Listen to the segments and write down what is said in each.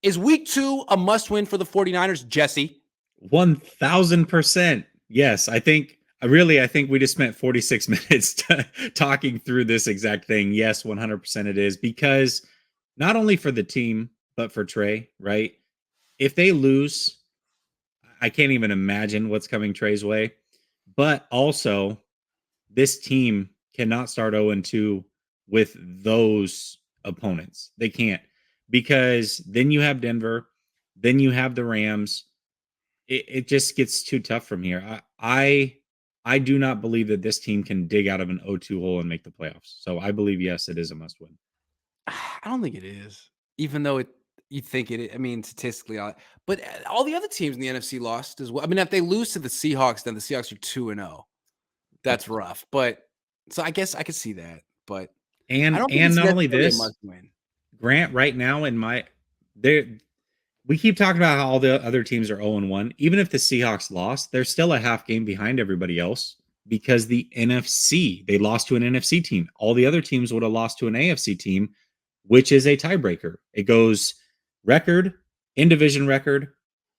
Is week 2 a must-win for the 49ers, Jesse? 1000%. Yes, I think we just spent 46 minutes talking through this exact thing. Yes, 100% it is, because not only for the team, but for Trey, right? If they lose, I can't even imagine what's coming Trey's way. But also, this team cannot start 0-2 with those opponents. They can't, because then you have Denver, then you have the Rams. It just gets too tough from here. I do not believe that this team can dig out of an 0-2 hole and make the playoffs. So I believe, yes, it is a must win. I don't think it is, even though you think it. I mean, statistically, but all the other teams in the NFC lost as well. I mean, if they lose to the Seahawks, then the Seahawks are 2-0. That's rough. But so I guess I could see that. But I don't think And it's not only necessarily a this, must win. Grant, right now we keep talking about how all the other teams are 0-1. Even if the Seahawks lost, they're still a half game behind everybody else, because the NFC, they lost to an NFC team. All the other teams would have lost to an AFC team, which is a tiebreaker. It goes record, in division record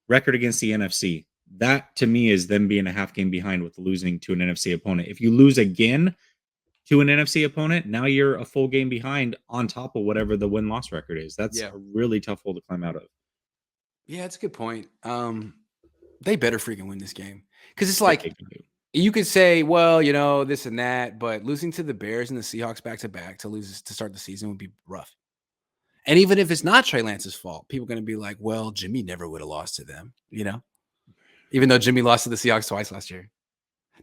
against the NFC. That to me is them being a half game behind with losing to an NFC opponent. If you lose again to an NFC opponent, now you're a full game behind on top of whatever the win-loss record is. That's a really tough hole to climb out of. Yeah, it's a good point. They better freaking win this game, because it's like you could say, well, this and that, but losing to the Bears and the Seahawks back to back to start the season would be rough. And even if it's not Trey Lance's fault, people are going to be like, well, Jimmy never would have lost to them, even though Jimmy lost to the Seahawks twice last year.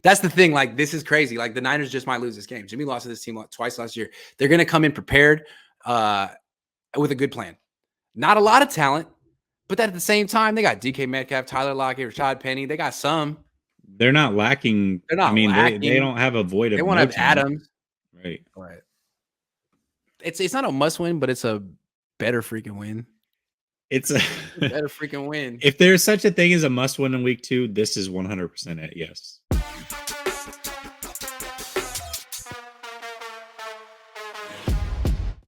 That's the thing. Like, this is crazy. Like, the Niners just might lose this game. Jimmy lost to this team twice last year. They're going to come in prepared with a good plan. Not a lot of talent, but at the same time, they got DK Metcalf, Tyler Lockett, Rashad Penny. They got some. They're not lacking. They're not lacking. They don't have a void of. They won't have Adams. Right. But it's not a must win, but it's a better freaking win. It's a better freaking win. If there's such a thing as a must win in week 2, this is 100% it. Yes.